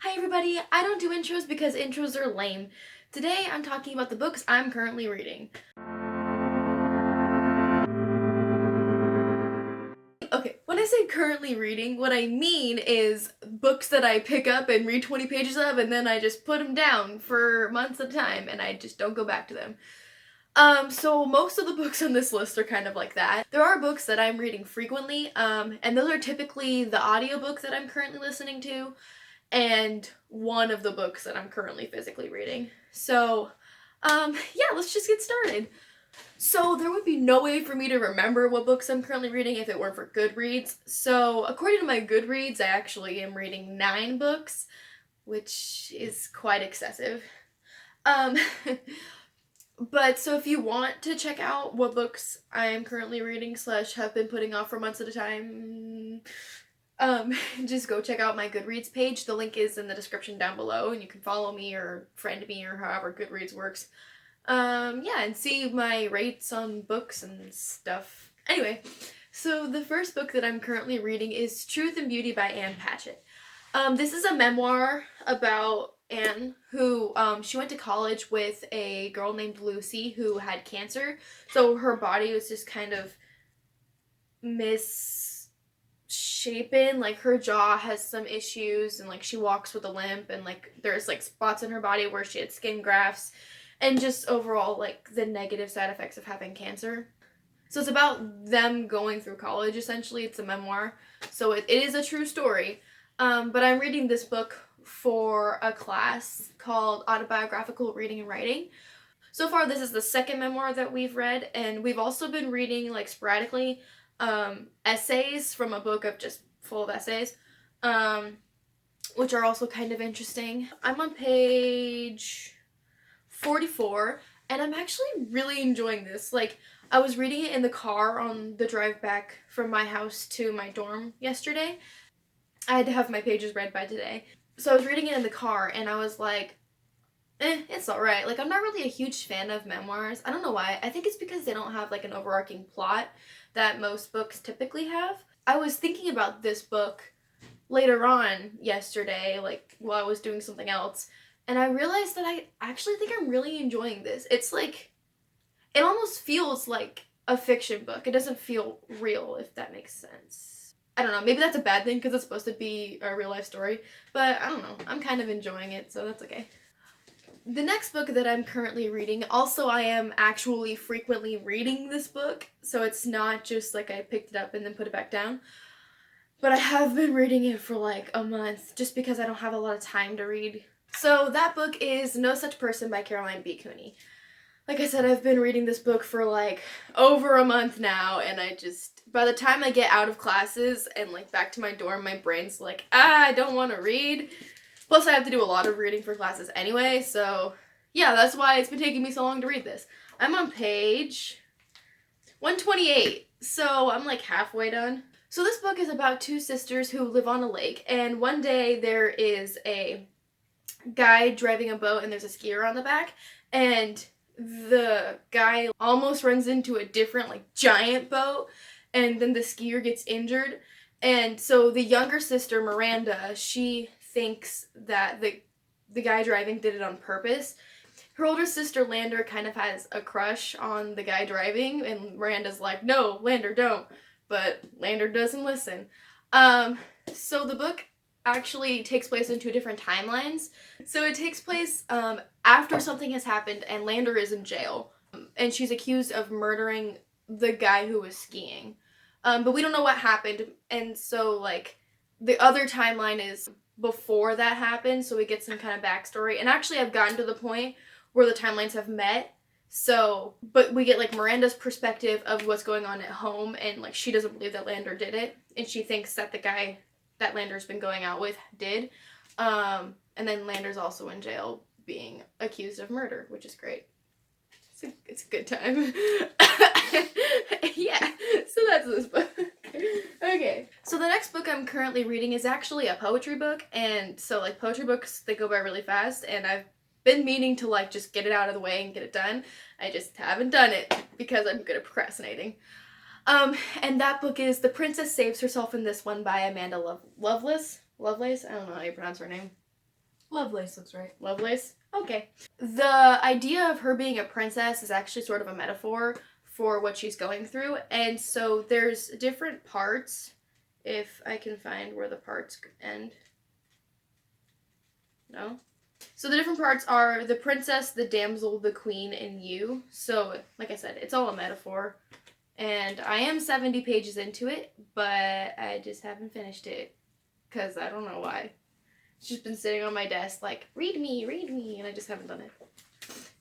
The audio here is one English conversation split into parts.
Hi everybody, I don't do intros because intros are lame. Today I'm talking about the books I'm currently reading. Okay, when I say currently reading, what I mean is books that I pick up and read 20 pages of and then I just put them down for months at a time and I just don't go back to them. So most of the books on this list are kind of like that. There are books that I'm reading frequently, and those are typically the audiobook that I'm currently listening to, and one of the books that I'm currently physically reading. So, yeah, let's just get started. So there would be no way for me to remember what books I'm currently reading if it weren't for Goodreads. So according to my Goodreads, I actually am reading 9 books, which is quite excessive. Um, but so if you want to check out what books I am currently reading / have been putting off for months at a time, just go check out my Goodreads page. The link is in the description down below, and you can follow me or friend me or however Goodreads works. Yeah, and see my rates on books and stuff. Anyway, so the first book that I'm currently reading is Truth and Beauty by Anne Patchett. This is a memoir about Anne, who, she went to college with a girl named Lucy who had cancer, so her body was just kind of misshapen. Like, her jaw has some issues, and, like, she walks with a limp, and, like, there's, like, spots in her body where she had skin grafts, and just overall, like, the negative side effects of having cancer. So it's about them going through college, essentially. It's a memoir, so it is a true story. But I'm reading this book for a class called Autobiographical Reading and Writing. So far, this is the second memoir that we've read, and we've also been reading, like, sporadically, essays from a book of just full of essays, which are also kind of interesting. I'm on page 44, and I'm actually really enjoying this. Like, I was reading it in the car on the drive back from my house to my dorm yesterday. I had to have my pages read by today. So I was reading it in the car, and I was like, it's alright. Like, I'm not really a huge fan of memoirs. I don't know why. I think it's because they don't have, like, an overarching plot that most books typically have. I was thinking about this book later on yesterday, like, while I was doing something else, and I realized that I actually think I'm really enjoying this. It's like, it almost feels like a fiction book. It doesn't feel real, if that makes sense. I don't know, maybe that's a bad thing because it's supposed to be a real life story, but I don't know. I'm kind of enjoying it, so that's okay. The next book that I'm currently reading, also I am actually frequently reading this book, so it's not just like I picked it up and then put it back down, but I have been reading it for like a month just because I don't have a lot of time to read. So that book is No Such Person by Caroline B. Cooney. Like I said, I've been reading this book for like over a month now, and by the time I get out of classes and like back to my dorm, my brain's like, I don't want to read. Plus I have to do a lot of reading for classes anyway, so yeah, that's why it's been taking me so long to read this. I'm on page 128, so I'm like halfway done. So this book is about 2 sisters who live on a lake, and one day there is a guy driving a boat and there's a skier on the back, and the guy almost runs into a different, like, giant boat, and then the skier gets injured. And so the younger sister, Miranda, she thinks that the guy driving did it on purpose. Her older sister, Lander, kind of has a crush on the guy driving, and Miranda's like, no, Lander, don't. But Lander doesn't listen. So the book actually takes place in 2 different timelines. So it takes place after something has happened and Lander is in jail. And she's accused of murdering the guy who was skiing. But we don't know what happened. And so, like, the other timeline is before that happened, so we get some kind of backstory. And actually, I've gotten to the point where the timelines have met. So, but we get, like, Miranda's perspective of what's going on at home, and, like, she doesn't believe that Lander did it. And she thinks that the guy that Lander's been going out with did. And then Lander's also in jail being accused of murder, which is great. It's a good time. Yeah, so that's this book. Okay, so the next book I'm currently reading is actually a poetry book, and so, like, poetry books, they go by really fast, and I've been meaning to, like, just get it out of the way and get it done. I just haven't done it because I'm good at procrastinating. And that book is The Princess Saves Herself in This One by Amanda Lovelace? I don't know how you pronounce her name. Lovelace looks right. Lovelace? Okay. The idea of her being a princess is actually sort of a metaphor for what she's going through, and so there's different parts, if I can find where the parts end. No? So the different parts are the princess, the damsel, the queen, and you. So, like I said, it's all a metaphor. And I am 70 pages into it, but I just haven't finished it. Because I don't know why. It's just been sitting on my desk like, read me, and I just haven't done it.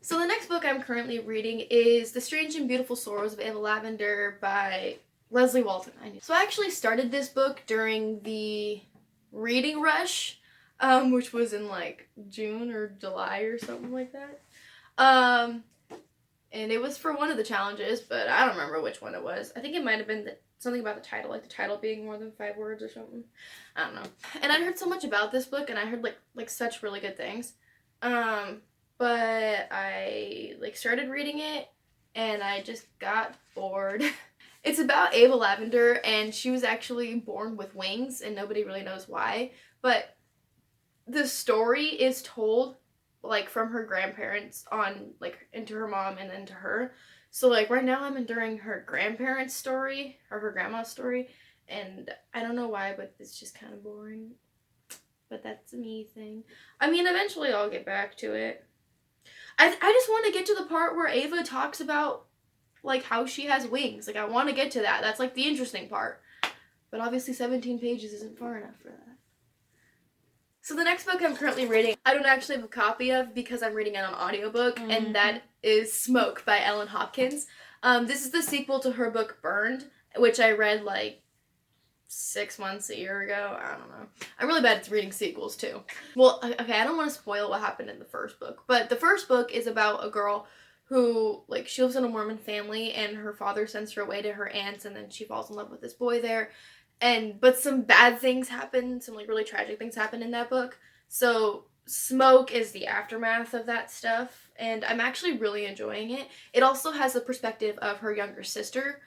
So the next book I'm currently reading is The Strange and Beautiful Sorrows of Ava Lavender by Leslie Walton. So I actually started this book during the reading rush, which was in like June or July or something like that. And it was for one of the challenges, but I don't remember which one it was. I think it might have been something about the title, like the title being more than 5 words or something. I don't know. And I heard so much about this book, and I heard like such really good things. But I started reading it, and I just got bored. It's about Ava Lavender, and she was actually born with wings, and nobody really knows why. But the story is told like from her grandparents on like into her mom and then to her. So like right now I'm enduring her grandparents' story or her grandma's story, and I don't know why, but it's just kind of boring. But that's a me thing. I mean, eventually I'll get back to it. I just want to get to the part where Ava talks about like how she has wings. Like I want to get to that. That's like the interesting part. But obviously 17 pages isn't far enough for that. So the next book I'm currently reading, I don't actually have a copy of because I'm reading it on audiobook, and that is Smoke by Ellen Hopkins. This is the sequel to her book Burned, which I read like 6 months, a year ago. I don't know. I'm really bad at reading sequels too. Well, okay, I don't want to spoil what happened in the first book, but the first book is about a girl who, like, she lives in a Mormon family, and her father sends her away to her aunt's, and then she falls in love with this boy there. But some bad things happen, some like really tragic things happen in that book. So Smoke is the aftermath of that stuff, and I'm actually really enjoying it. It also has the perspective of her younger sister,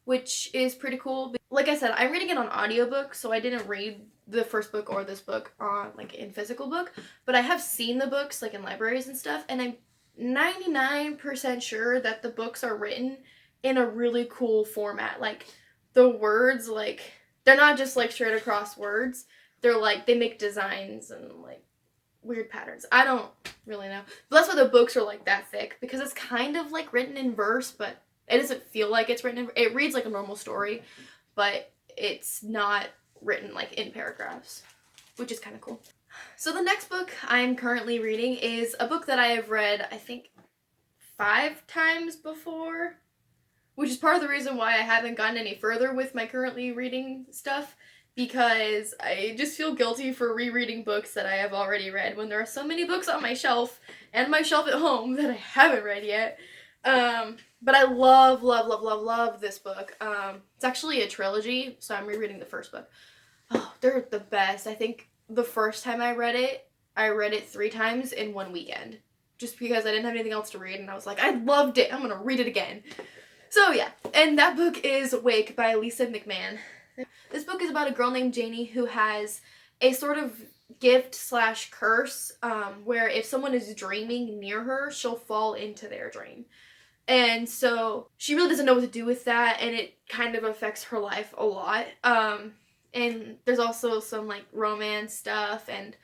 which is pretty cool. Like I said, I'm reading it on audiobook, so I didn't read the first book or this book on like in physical book, but I have seen the books like in libraries and stuff, and I'm 99% sure that the books are written in a really cool format. Like the words, like they're not just like straight across words. They're like they make designs and like weird patterns. I don't really know. But that's why the books are like that thick, because it's kind of like written in verse, but it doesn't feel like it's written in, it reads like a normal story, but it's not written like in paragraphs, which is kind of cool. So the next book I'm currently reading is a book that I have read, I think, 5 times before, which is part of the reason why I haven't gotten any further with my currently reading stuff, because I just feel guilty for rereading books that I have already read when there are so many books on my shelf and my shelf at home that I haven't read yet. But I love this book. It's actually a trilogy, so I'm rereading the first book. Oh, they're the best. I think the first time I read it 3 times in one weekend, just because I didn't have anything else to read, and I was like, I loved it, I'm gonna read it again. So yeah, and that book is Wake by Lisa McMahon. This book is about a girl named Janie who has a sort of gift/curse, where if someone is dreaming near her, she'll fall into their dream. And so she really doesn't know what to do with that, and it kind of affects her life a lot. And there's also some like romance stuff and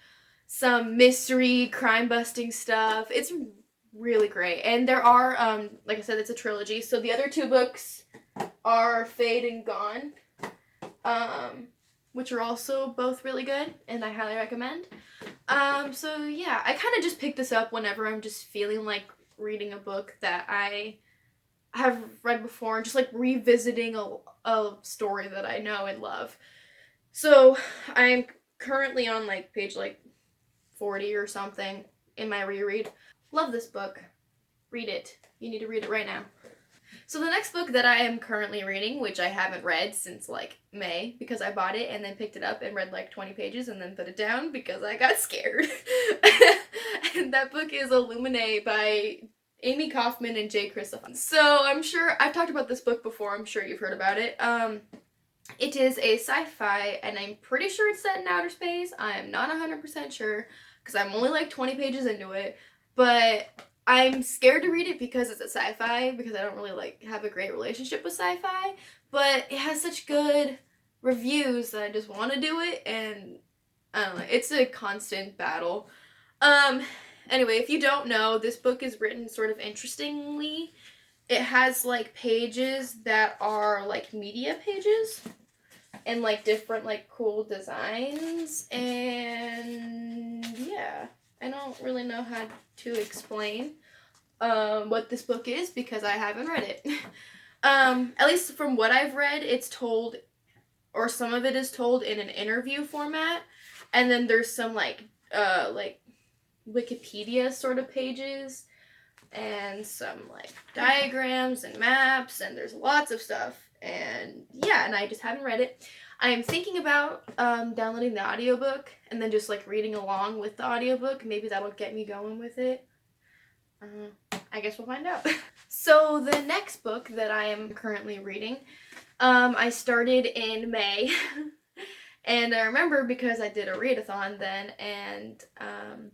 some mystery crime busting stuff. It's really great. And there are, like I said, it's a trilogy. So the other 2 books are Fade and Gone, which are also both really good, and I highly recommend. So yeah, I kind of just pick this up whenever I'm just feeling like reading a book that I have read before, and just like revisiting a story that I know and love. So I'm currently on like page like 40 or something in my reread. Love this book. Read it. You need to read it right now. So the next book that I am currently reading, which I haven't read since like May, because I bought it and then picked it up and read like 20 pages and then put it down because I got scared. And that book is Illuminae by Amy Kaufman and Jay Christophon. So I'm sure I've talked about this book before. I'm sure you've heard about it. It is a sci-fi, and I'm pretty sure it's set in outer space. I am not 100% sure, because I'm only like 20 pages into it, but I'm scared to read it because it's a sci-fi, because I don't really like have a great relationship with sci-fi, but it has such good reviews that I just want to do it, and I don't know, it's a constant battle. Anyway, if you don't know, this book is written sort of interestingly. It has like pages that are like media pages and like different like cool designs, and yeah, I don't really know how to explain what this book is because I haven't read it. At least from what I've read, it's told, or some of it is told in an interview format, and then there's some like Wikipedia sort of pages and some like diagrams and maps, and there's lots of stuff, and yeah, and I just haven't read it. I am thinking about downloading the audiobook and then just like reading along with the audiobook. Maybe that'll get me going with it. I guess we'll find out. So the next book that I am currently reading, I started in May. And I remember because I did a readathon then, and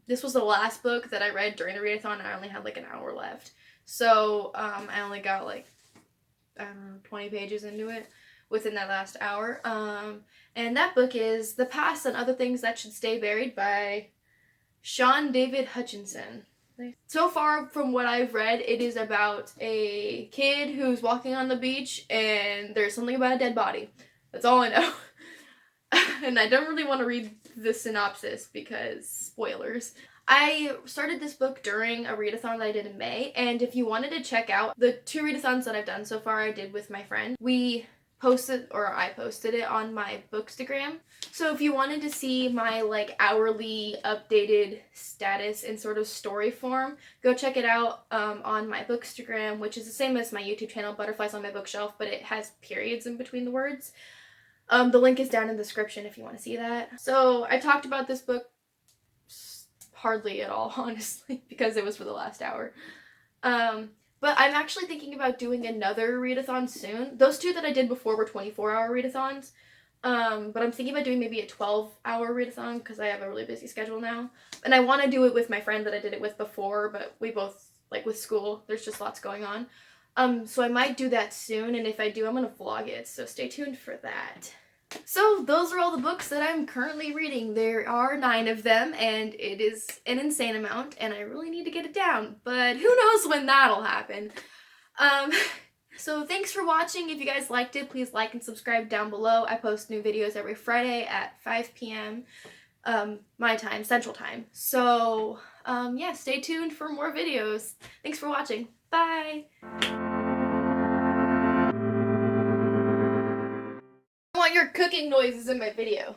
this was the last book that I read during the readathon, and I only had like an hour left. So I only got like, I don't know, 20 pages into it within that last hour. And that book is The Past and Other Things That Should Stay Buried by Sean David Hutchinson. So far from what I've read, it is about a kid who's walking on the beach and there's something about a dead body. That's all I know. And I don't really want to read the synopsis because spoilers. I started this book during a readathon that I did in May, and if you wanted to check out the 2 readathons that I've done so far, I did with my friend. I posted it on my Bookstagram. So if you wanted to see my like hourly updated status in sort of story form, go check it out on my Bookstagram, which is the same as my YouTube channel, Butterflies on My Bookshelf, but it has periods in between the words. The link is down in the description if you want to see that. So I talked about this book hardly at all, honestly, because it was for the last hour. But I'm actually thinking about doing another readathon soon. Those 2 that I did before were 24-hour readathons. But I'm thinking about doing maybe a 12-hour readathon because I have a really busy schedule now. And I want to do it with my friend that I did it with before, but we both, like with school, there's just lots going on. So I might do that soon, and if I do, I'm going to vlog it, so stay tuned for that. So those are all the books that I'm currently reading. There are 9 of them, and it is an insane amount, and I really need to get it down, but who knows when that'll happen. So thanks for watching. If you guys liked it, please like and subscribe down below. I post new videos every Friday at 5 p.m. My time, Central Time. So yeah, stay tuned for more videos. Thanks for watching. Bye! I want your cooking noises in my video.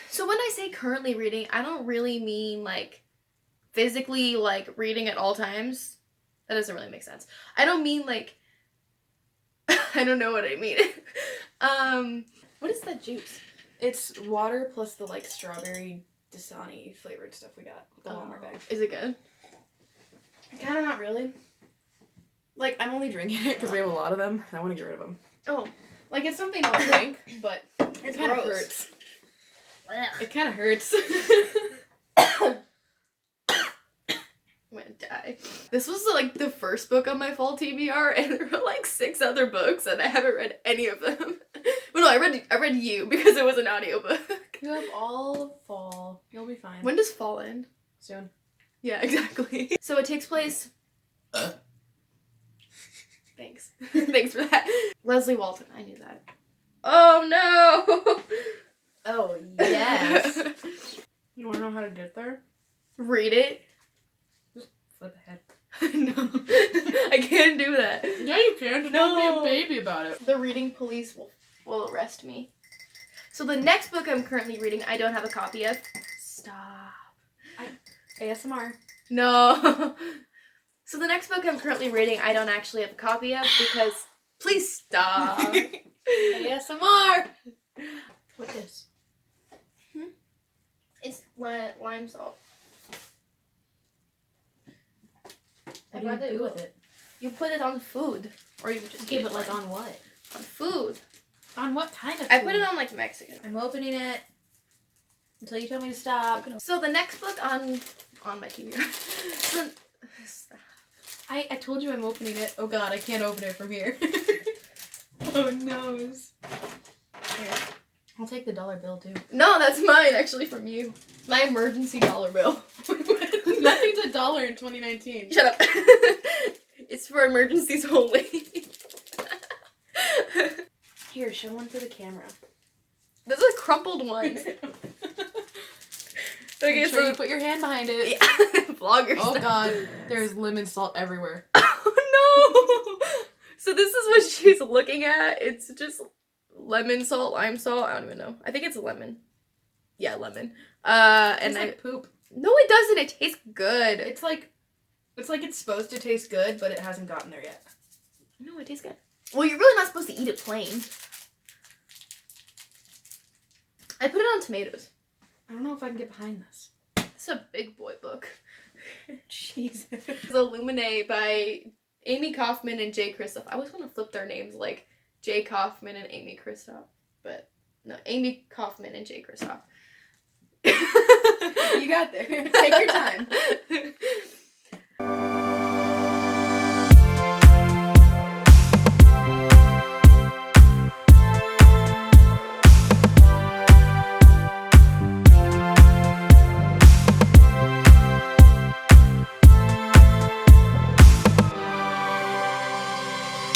So when I say currently reading, I don't really mean like physically like reading at all times. That doesn't really make sense. I don't mean like I don't know what I mean. What is that juice? It's water plus the like strawberry Dasani flavored stuff we got. The Walmart bag. Is it good? Kind of not really. Like I'm only drinking it because we have a lot of them. And I want to get rid of them. Oh. Like it's something I'll drink, but it kind of hurts. It kind of hurts. I'm gonna die. This was like the first book on my fall TBR, and there were like 6 other books, and I haven't read any of them. But no, I read you because it was an audiobook. You have all fall. You'll be fine. When does fall end? Soon. Yeah, exactly. So it takes place. Thanks. Thanks for that. Leslie Walton, I knew that. Oh no! Oh yes. You want to know how to get there? Read it. Just flip ahead. No, I can't do that. Yeah, you can. Just don't be a baby about it. The reading police will arrest me. So the next book I'm currently reading, I don't have a copy of. Stop. ASMR. No. So the next book I'm currently reading, I don't actually have a copy of because... Please stop. ASMR. What's this? It's lime salt. What do you do with it? You put it on food. Or you just give it like on what? On food. On what kind of food? I put it on like Mexican. I'm opening it until you tell me to stop. So the next book on my TV. I told you I'm opening it. Oh god, I can't open it from here. Oh no. Here. I'll take the dollar bill too. No, that's mine actually from you. My emergency dollar bill. Nothing's a dollar in 2019. Shut up. It's for emergencies only. Here, show one for the camera. This is a crumpled one. Okay, so you put your hand behind it. Yeah. Vloggers. Oh god, there's lemon salt everywhere. Oh no! So this is what she's looking at. It's just lemon salt, lime salt. I don't even know. I think it's lemon. Yeah, lemon. And like poop. No, it doesn't. It tastes good. It's like it's supposed to taste good, but it hasn't gotten there yet. No, it tastes good. Well, you're really not supposed to eat it plain. I put it on tomatoes. I don't know if I can get behind this. It's a big boy book. Jesus. It's Illuminae by Amy Kaufman and Jay Kristoff. I always want to flip their names like Jay Kaufman and Amy Kristoff. But no, Amy Kaufman and Jay Kristoff. You got there. Take your time.